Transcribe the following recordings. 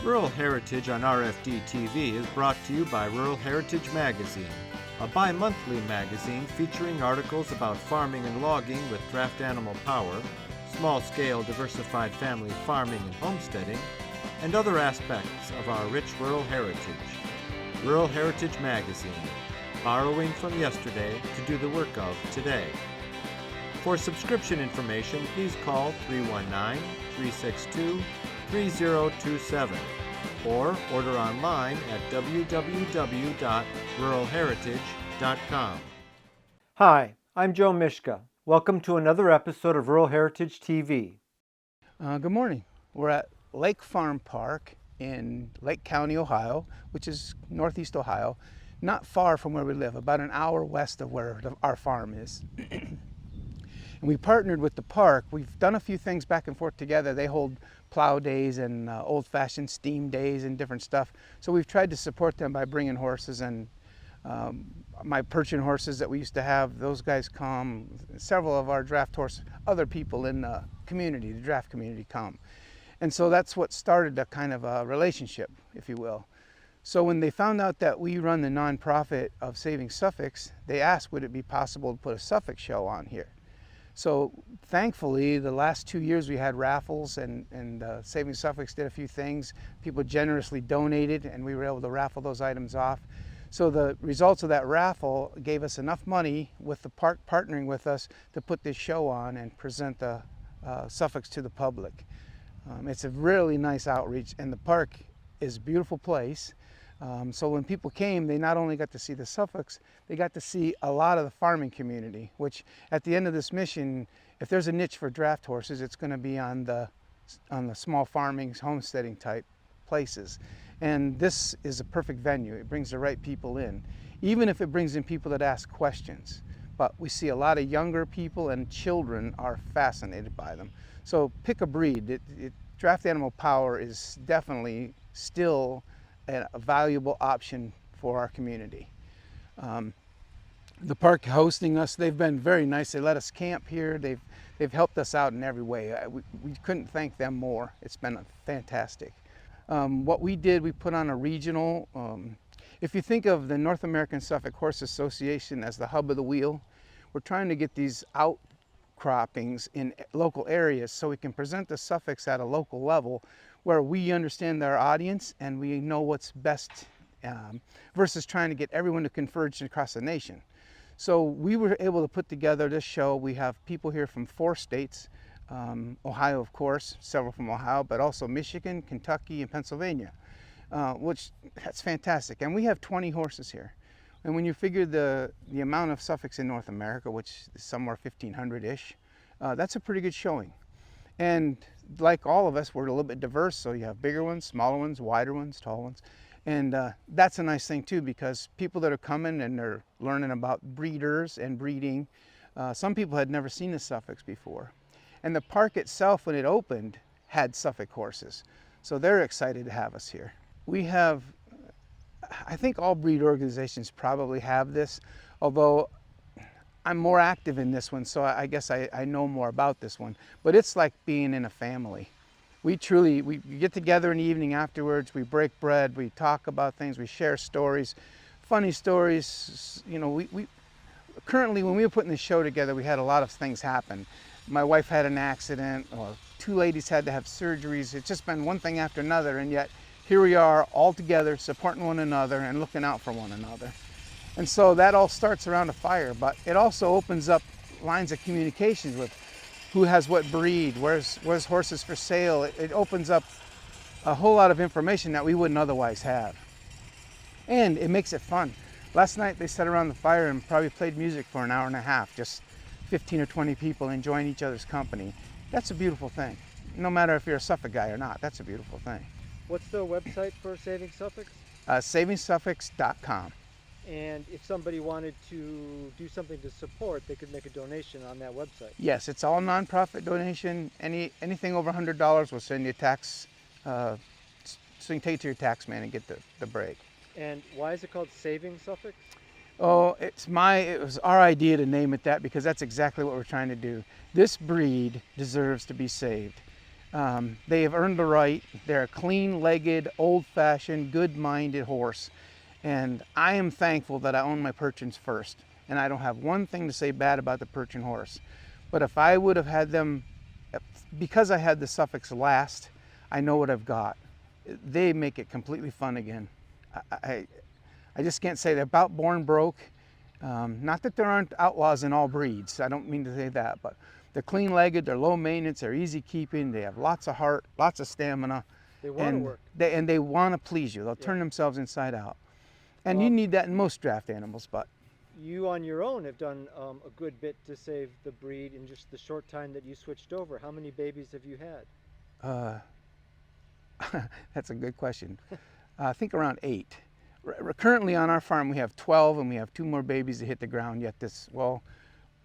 Rural Heritage on RFD TV is brought to you by Rural Heritage Magazine, a bi-monthly magazine featuring articles about farming and logging with draft animal power, small-scale diversified family farming and homesteading, and other aspects of our rich rural heritage. Rural Heritage Magazine, borrowing from yesterday to do the work of today. For subscription information, please call 319-362-3027 or order online at www.ruralheritage.com. Hi, I'm Joe Mishka. Welcome to another episode of Rural Heritage TV. Good morning. We're at Lake FarmPark in Lake County, Ohio, which is northeast Ohio, not far from where we live, about an hour west of where our farm is. And we partnered with the park. We've done a few things back and forth together. They hold plow days and old-fashioned steam days and different stuff. So we've tried to support them by bringing horses, and my perching horses that we used to have, those guys come. Several of our draft horse, other people in the community, the draft community, come. And so that's what started a kind of a relationship, if you will. So when they found out that we run the nonprofit of Saving Suffolk, they asked, would it be possible to put a Suffolk show on here? So thankfully, the last 2 years we had raffles, and Saving Suffolk did a few things. People generously donated, and we were able to raffle those items off. So the results of that raffle gave us enough money, with the park partnering with us, to put this show on and present the Suffolks to the public. It's a really nice outreach, and the park is a beautiful place. So when people came, they not only got to see the Suffolks, they got to see a lot of the farming community, which at the end of this mission, if there's a niche for draft horses, it's going to be on the small farming, homesteading type places. And this is a perfect venue. It brings the right people in, even if it brings in people that ask questions. But we see a lot of younger people, and children are fascinated by them. So pick a breed. Draft animal power is definitely still a valuable option for our community. The park hosting us, they've been very nice. They let us camp here. They've helped us out in every way. We couldn't thank them more. It's been fantastic. What we did, we put on a regional, if you think of the North American Suffolk Horse Association as the hub of the wheel, we're trying to get these outcroppings in local areas so we can present the Suffolks at a local level where we understand our audience and we know what's best, versus trying to get everyone to converge across the nation. So we were able to put together this show. We have people here from 4 states, Ohio, of course, several from Ohio, but also Michigan, Kentucky, and Pennsylvania, which that's fantastic. And we have 20 horses here. And when you figure the amount of Suffolks in North America, which is somewhere 1,500-ish, that's a pretty good showing. And like all of us, we're a little bit diverse, so you have bigger ones, smaller ones, wider ones, tall ones. And that's a nice thing too, because people that are coming and they're learning about breeders and breeding, some people had never seen the Suffolks before. And the park itself, when it opened, had Suffolk horses. So they're excited to have us here. We have, I think all breed organizations probably have this, although I'm more active in this one, so I guess I know more about this one. But it's like being in a family. We get together in the evening afterwards, we break bread, we talk about things, we share stories, funny stories. You know, we currently, when we were putting this show together, we had a lot of things happen. My wife had an accident, or 2 ladies had to have surgeries. It's just been one thing after another, and yet here we are all together, supporting one another and looking out for one another. And so that all starts around a fire, but it also opens up lines of communications with who has what breed, where's horses for sale. It opens up a whole lot of information that we wouldn't otherwise have. And it makes it fun. Last night they sat around the fire and probably played music for an hour and a half, just 15 or 20 people enjoying each other's company. That's a beautiful thing. No matter if you're a Suffolk guy or not, that's a beautiful thing. What's the website for Saving Suffolk? SavingSuffocks.com. And if somebody wanted to do something to support, they could make a donation on that website. Yes, it's all nonprofit donation. Anything over $100 will send you a tax, so you can take it to your tax man and get the break. And why is it called Saving Suffolk? Oh, it was our idea to name it that because that's exactly what we're trying to do. This breed deserves to be saved. They have earned the right. They're a clean-legged, old-fashioned, good-minded horse. And I am thankful that I own my Perchins first. And I don't have one thing to say bad about the Perchin horse. But if I would have had them, because I had the Suffolks last, I know what I've got. They make it completely fun again. I just can't say they're about born broke. Not that there aren't outlaws in all breeds. I don't mean to say that, but they're clean-legged, they're low maintenance, they're easy keeping, they have lots of heart, lots of stamina. They want to work. And they want to please you. They'll turn themselves inside out. And you need that in most draft animals, but you on your own have done a good bit to save the breed in just the short time that you switched over. How many babies have you had? That's a good question. I think around 8. Currently on our farm we have 12, and we have 2 more babies to hit the ground yet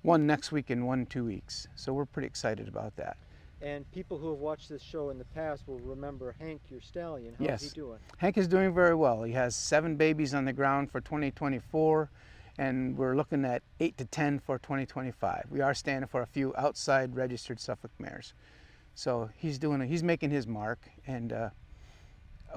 one next week and 1 in 2 weeks. So we're pretty excited about that. And people who have watched this show in the past will remember Hank, your stallion. How's he doing? Hank is doing very well. He has 7 babies on the ground for 2024, and we're looking at 8 to 10 for 2025. We are standing for a few outside registered Suffolk mares. So he's making his mark, and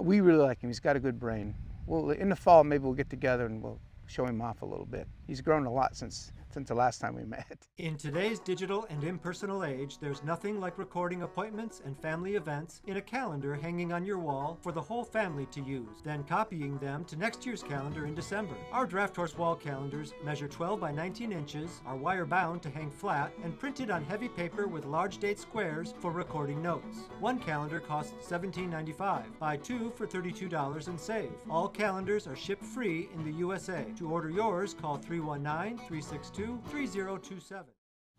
we really like him. He's got a good brain. In the fall, maybe we'll get together and we'll show him off a little bit. He's grown a lot since the last time we met. In today's digital and impersonal age, there's nothing like recording appointments and family events in a calendar hanging on your wall for the whole family to use, then copying them to next year's calendar in December. Our draft horse wall calendars measure 12 by 19 inches, are wire bound to hang flat, and printed on heavy paper with large date squares for recording notes. One calendar costs $17.95. Buy 2 for $32 and save. All calendars are shipped free in the USA. To order yours, call 319-362-3027.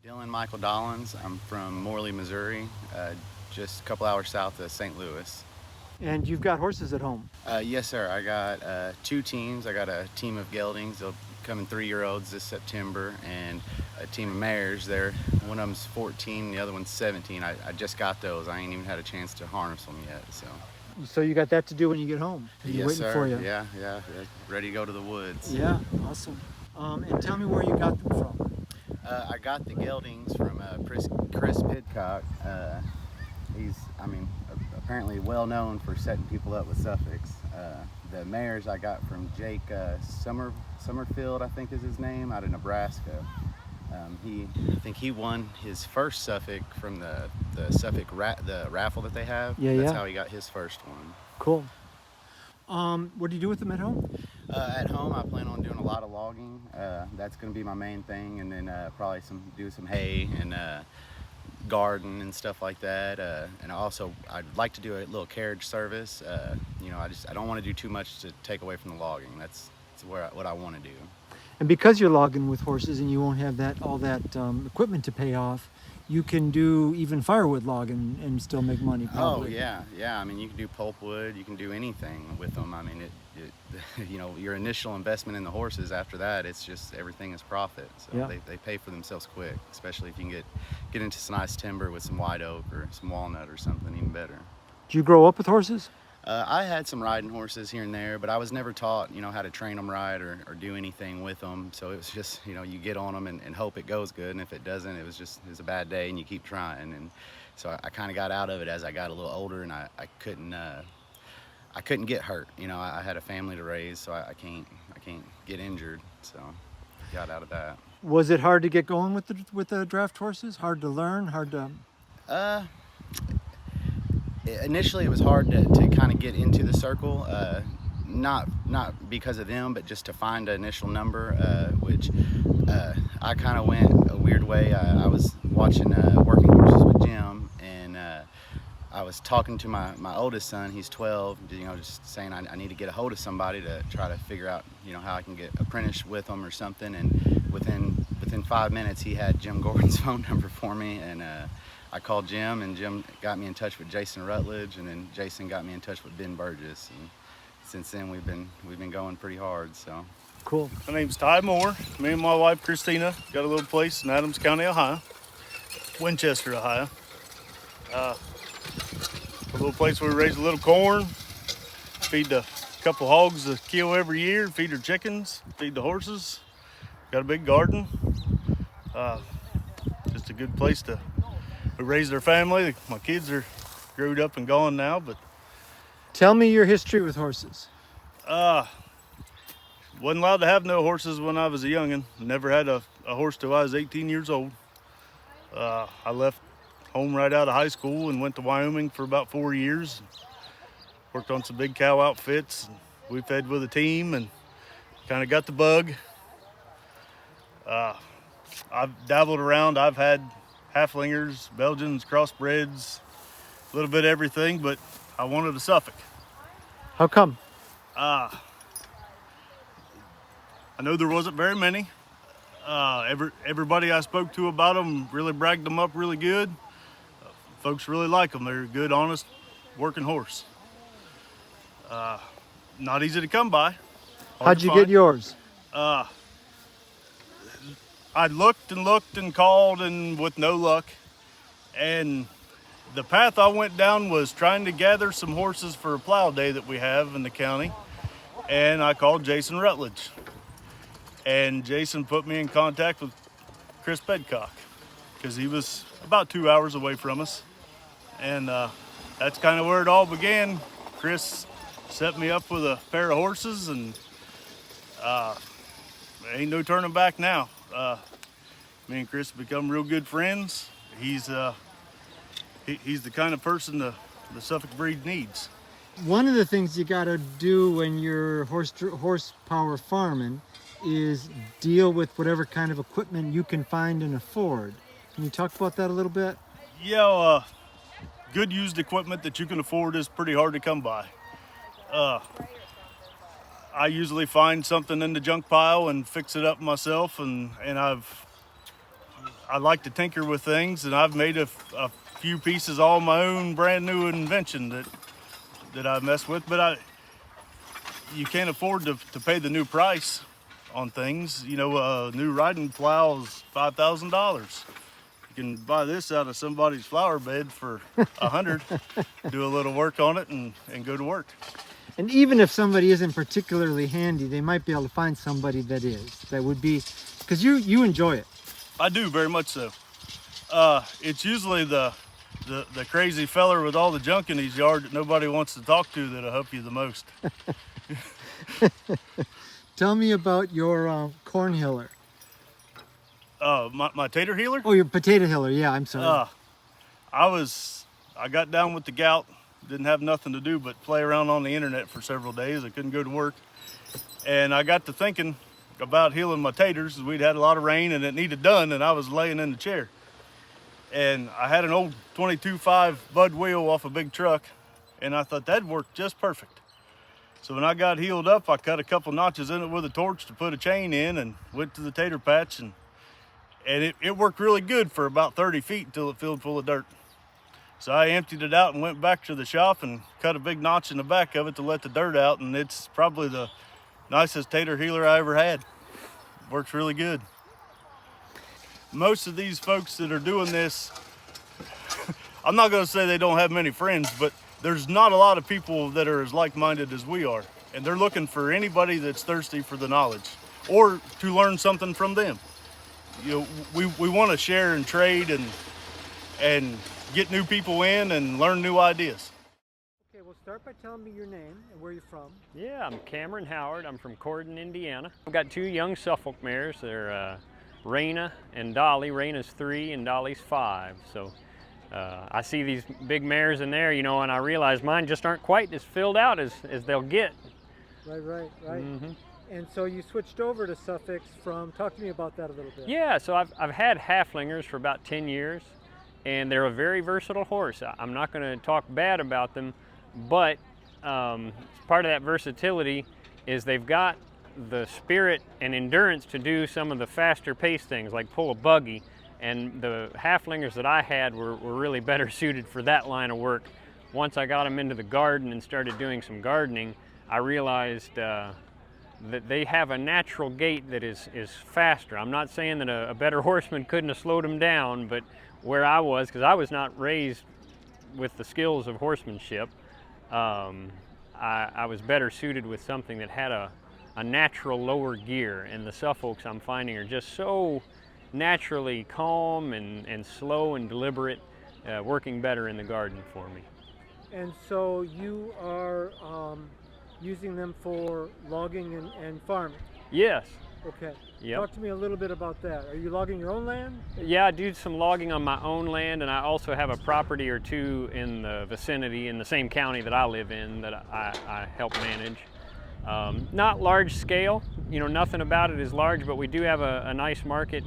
Dylan Michael Dollins. I'm from Morley, Missouri, just a couple hours south of St. Louis. And you've got horses at home? Yes, sir. I got 2 teams. I got a team of geldings. They'll come in 3-year-olds this September, and a team of mares. One of them's 14, the other one's 17. I just got those. I ain't even had a chance to harness them yet. So you got that to do when you get home? Yes, waiting sir. For you. Yeah. Ready to go to the woods. Yeah, awesome. And tell me where you got them from. I got the geldings from Chris Pidcock. He's, apparently well known for setting people up with Suffolks. The mares I got from Jake Summerfield, I think is his name, out of Nebraska. I think he won his first Suffolk from the Suffolk the raffle that they have. That's how he got his first one. Cool. What do you do with them at home? At home, I plan on doing a lot of logging. That's going to be my main thing, and then probably do some hay and garden and stuff like that. And also, I'd like to do a little carriage service. I don't want to do too much to take away from the logging. That's what I want to do. And because you're logging with horses and you won't have all that equipment to pay off, you can do even firewood logging and still make money. Probably. Oh yeah. You can do pulpwood. You can do anything with them. Your initial investment in the horses. After that, it's just everything is profit. So they pay for themselves quick. Especially if you can get into some nice timber with some white oak or some walnut or something, even better. Did you grow up with horses? I had some riding horses here and there, but I was never taught, how to train them right or do anything with them. So it was just, you get on them and hope it goes good. And if it doesn't, it was a bad day and you keep trying. And so I kind of got out of it as I got a little older, and I couldn't get hurt. I had a family to raise, so I can't get injured. So I got out of that. Was it hard to get going with the draft horses? Hard to learn? Initially, it was hard to kind of get into the circle, not because of them, but just to find an initial number, which I kind of went a weird way. I was watching Working Horses with Jim, and I was talking to my oldest son. He's 12, just saying I need to get a hold of somebody to try to figure out, how I can get apprenticed with them or something. And within 5 minutes, he had Jim Gordon's phone number for me, and I called Jim, and Jim got me in touch with Jason Rutledge, and then Jason got me in touch with Ben Burgess. And since then, we've been going pretty hard. So cool. My name's Ty Moore. Me and my wife Christina got a little place in Adams County, Ohio, Winchester, Ohio. A little place where we raise a little corn, feed a couple hogs a kilo every year, feed our chickens, feed the horses. Got a big garden. Just a good place to raise their family. My kids are growed up and gone now, but Tell me your history with horses. wasn't allowed to have no horses when I was a youngin'. Never had a horse till I was 18 years old. I left home right out of high school and went to Wyoming for about 4 years. Worked on some big cow outfits. We fed with a team and kind of got the bug. I've dabbled around. I've had halflingers, Belgians, crossbreds, a little bit of everything, but I wanted a Suffolk. How come? I know there wasn't very many. Everybody I spoke to about them really bragged them up really good. Folks really like them. They're a good, honest, working horse. Not easy to come by. How'd you get yours? I looked and called and with no luck. And the path I went down was trying to gather some horses for a plow day that we have in the county. And I called Jason Rutledge. And Jason put me in contact with Chris Bedcock because he was about 2 hours away from us. And that's kind of where it all began. Chris set me up with a pair of horses, and ain't no turning back now. Me and Chris have become real good friends. He's the kind of person the Suffolk breed needs. One of the things you got to do when you're horsepower farming is deal with whatever kind of equipment you can find and afford. Can you talk about that a little bit? Yeah, good used equipment that you can afford is pretty hard to come by. I usually find something in the junk pile and fix it up myself, and I like to tinker with things, and I've made a few pieces all my own brand new invention that I mess with, but you can't afford to pay the new price on things. You know, a new riding plow is $5,000. You can buy this out of somebody's flower bed for $100, do a little work on it and go to work. And even if somebody isn't particularly handy, they might be able to find somebody that would be, because you enjoy it. I do, very much so. It's usually the crazy feller with all the junk in his yard that nobody wants to talk to that'll help you the most. Tell me about your corn hiller. My tater healer? Oh, your potato hiller. Yeah, I'm sorry. I got down with the gout. Didn't have nothing to do but play around on the internet for several days. I couldn't go to work. And I got to thinking about healing my taters. We'd had a lot of rain and it needed done, and I was laying in the chair. And I had an old 22.5 Bud wheel off a big truck, and I thought that'd work just perfect. So when I got healed up, I cut a couple notches in it with a torch to put a chain in and went to the tater patch, and it worked really good for about 30 feet until it filled full of dirt. So I emptied it out and went back to the shop and cut a big notch in the back of it to let the dirt out, and it's probably the nicest tater healer I ever had. Works really good. Most of these folks that are doing this, I'm not going to say they don't have many friends, but there's not a lot of people that are as like-minded as we are. And they're looking for anybody that's thirsty for the knowledge or to learn something from them. You know, we want to share and trade and get new people in and learn new ideas. Okay, well, start by telling me your name and where you're from. Yeah, I'm Cameron Howard. I'm from Corden, Indiana. I've got two young Suffolk mares. They're Raina and Dolly. Raina's 3 and Dolly's 5. So I see these big mares in there, you know, and I realize mine just aren't quite as filled out as they'll get. Right. Mm-hmm. And so you switched over to Suffolk talk to me about that a little bit. Yeah, so I've had halflingers for about 10 years, and they're a very versatile horse. I'm not going to talk bad about them, but part of that versatility is they've got the spirit and endurance to do some of the faster paced things, like pull a buggy, and the halflingers that I had were really better suited for that line of work. Once I got them into the garden and started doing some gardening, I realized that they have a natural gait that is faster. I'm not saying that a better horseman couldn't have slowed them down, but where I was, because I was not raised with the skills of horsemanship, I was better suited with something that had a natural lower gear, and the Suffolks I'm finding are just so naturally calm and slow and deliberate, working better in the garden for me. And so you are using them for logging and farming. Yes. Okay. Yep. Talk to me a little bit about that. Are you logging your own land? Yeah, I do some logging on my own land, and I also have a property or two in the vicinity in the same county that I live in that I help manage. Not large scale, you know, nothing about it is large, but we do have a nice market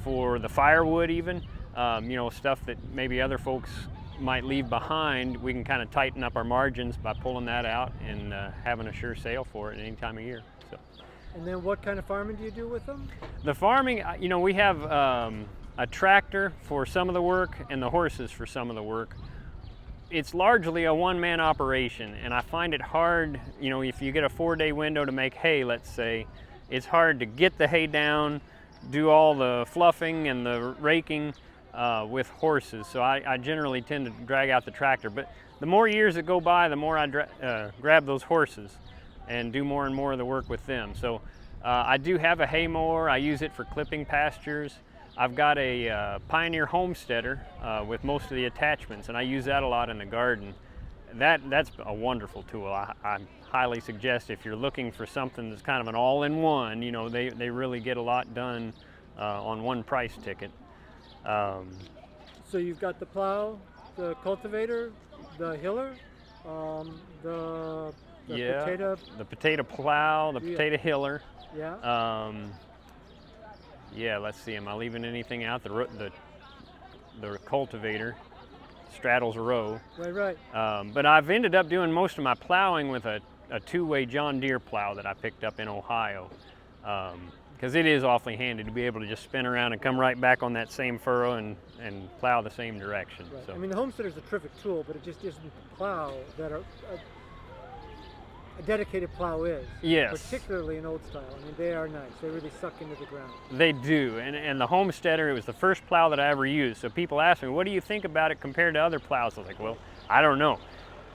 for the firewood even, you know, stuff that maybe other folks might leave behind. We can kind of tighten up our margins by pulling that out and having a sure sale for it any time of year. So. And then what kind of farming do you do with them? The farming, you know, we have a tractor for some of the work and the horses for some of the work. It's largely a one-man operation, and I find it hard, you know, if you get a 4-day window to make hay, let's say, it's hard to get the hay down, do all the fluffing and the raking with horses. So I generally tend to drag out the tractor. But the more years that go by, the more I grab those horses and do more and more of the work with them. So I do have a hay mower. I use it for clipping pastures. I've got a Pioneer homesteader with most of the attachments, and I use that a lot in the garden. That's a wonderful tool. I highly suggest if you're looking for something that's kind of an all-in-one, you know, they really get a lot done on one price ticket. So you've got the plow, the cultivator, the hiller, the potato. The potato plow, the potato hiller. Yeah. Yeah, let's see, am I leaving anything out? The cultivator straddles a row. Right. But I've ended up doing most of my plowing with a two-way John Deere plow that I picked up in Ohio. Because it is awfully handy to be able to just spin around and come right back on that same furrow and plow the same direction. Right. So. I mean, the homesteader is a terrific tool, but it just isn't the plow that a dedicated plow is. Yes. Particularly in old style. I mean, they are nice. They really suck into the ground. They do, and the homesteader, it was the first plow that I ever used. So people ask me, what do you think about it compared to other plows? I was like, well, I don't know.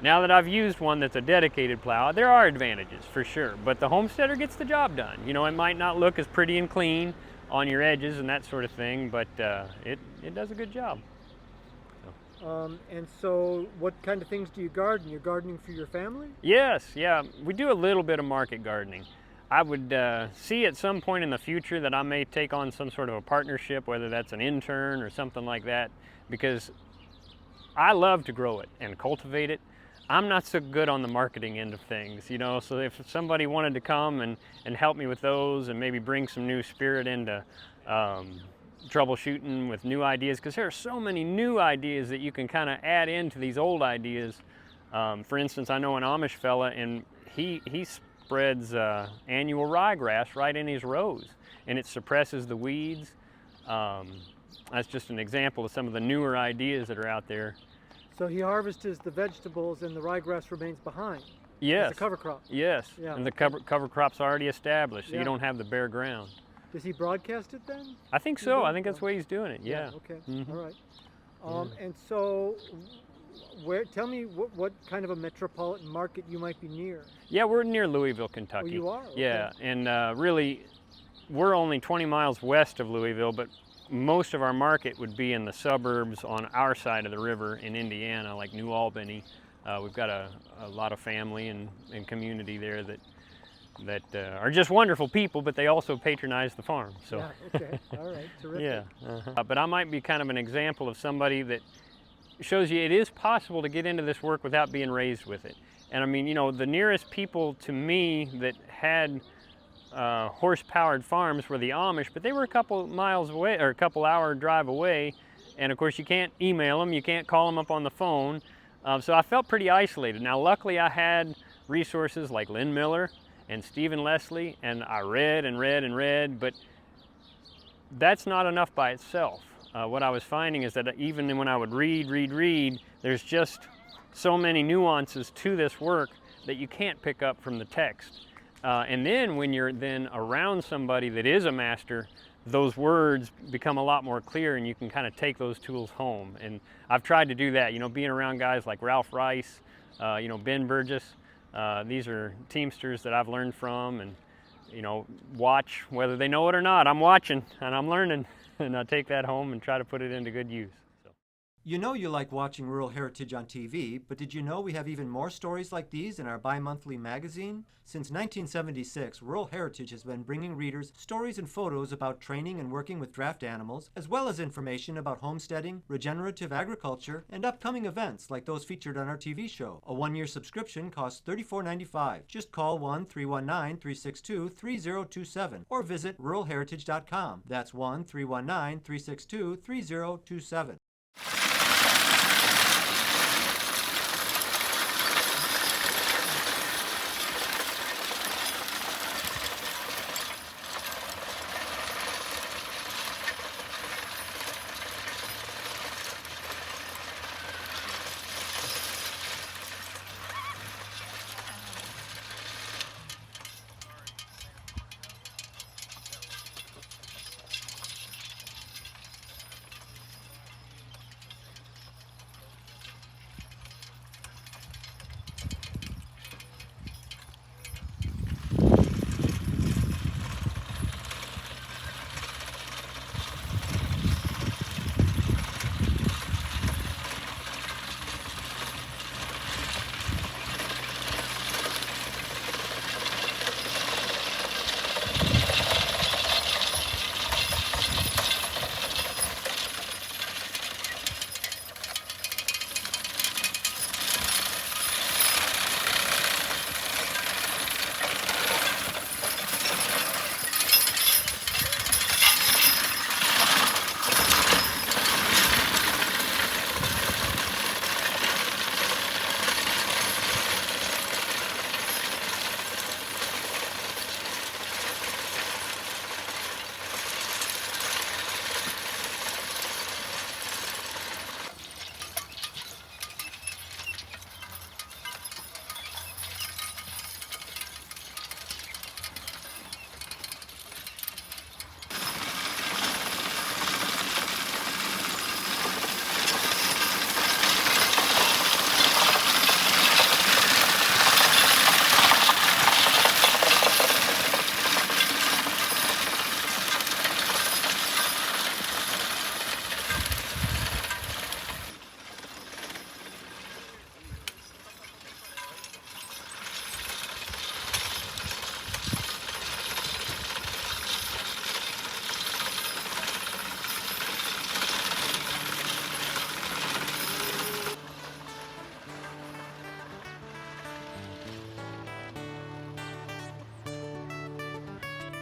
Now that I've used one that's a dedicated plow, there are advantages for sure, but the homesteader gets the job done. You know, it might not look as pretty and clean on your edges and that sort of thing, but it does a good job. And so what kind of things do you garden? You're gardening for your family? Yes, yeah, we do a little bit of market gardening. I would see at some point in the future that I may take on some sort of a partnership, whether that's an intern or something like that, because I love to grow it and cultivate it. I'm not so good on the marketing end of things, you know, so if somebody wanted to come and help me with those and maybe bring some new spirit into troubleshooting with new ideas, because there are so many new ideas that you can kind of add into these old ideas. For instance, I know an Amish fella, and he spreads annual ryegrass right in his rows, and it suppresses the weeds. That's just an example of some of the newer ideas that are out there. So he harvests the vegetables and the ryegrass remains behind. Yes. It's a cover crop. Yes. Yeah. And the cover crop's already established, so Yeah. you don't have the bare ground. Does he broadcast it then? I think so. I think that's the way he's doing it. Yeah. Okay. Mhm. All right. And so, tell me what kind of a metropolitan market you might be near. Yeah, we're near Louisville, Kentucky. Oh, you are? Okay. Yeah, and really, we're only 20 miles west of Louisville, but most of our market would be in the suburbs on our side of the river in Indiana, like New Albany. We've got a lot of family and community there that are just wonderful people, but they also patronize the farm. So. Yeah, okay, all right, terrific. Yeah, but I might be kind of an example of somebody that shows you it is possible to get into this work without being raised with it. And I mean, you know, the nearest people to me that had horse-powered farms were the Amish, but they were a couple miles away, or a couple hour drive away, and of course you can't email them, you can't call them up on the phone, so I felt pretty isolated. Now luckily I had resources like Lynn Miller and Stephen Leslie, and I read and read and read, but that's not enough by itself. What I was finding is that even when I would read, there's just so many nuances to this work that you can't pick up from the text. And then when you're then around somebody that is a master, those words become a lot more clear and you can kind of take those tools home. And I've tried to do that, you know, being around guys like Ralph Rice, you know, Ben Burgess. These are Teamsters that I've learned from, and, you know, watch whether they know it or not. I'm watching and I'm learning, and I take that home and try to put it into good use. You know you like watching Rural Heritage on TV, but did you know we have even more stories like these in our bi-monthly magazine? Since 1976, Rural Heritage has been bringing readers stories and photos about training and working with draft animals, as well as information about homesteading, regenerative agriculture, and upcoming events like those featured on our TV show. A one-year subscription costs $34.95. Just call 1-319-362-3027 or visit ruralheritage.com. That's 1-319-362-3027.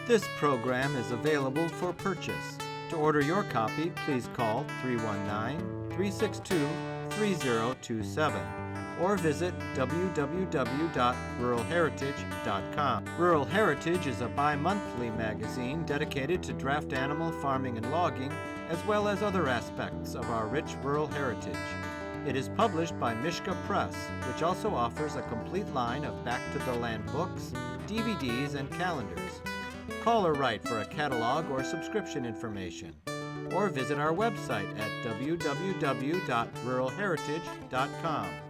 This program is available for purchase. To order your copy, please call 319-362-3027 or visit www.ruralheritage.com. Rural Heritage is a bi-monthly magazine dedicated to draft animal farming and logging, as well as other aspects of our rich rural heritage. It is published by Mishka Press, which also offers a complete line of back-to-the-land books, DVDs, and calendars. Call or write for a catalog or subscription information, or visit our website at www.ruralheritage.com.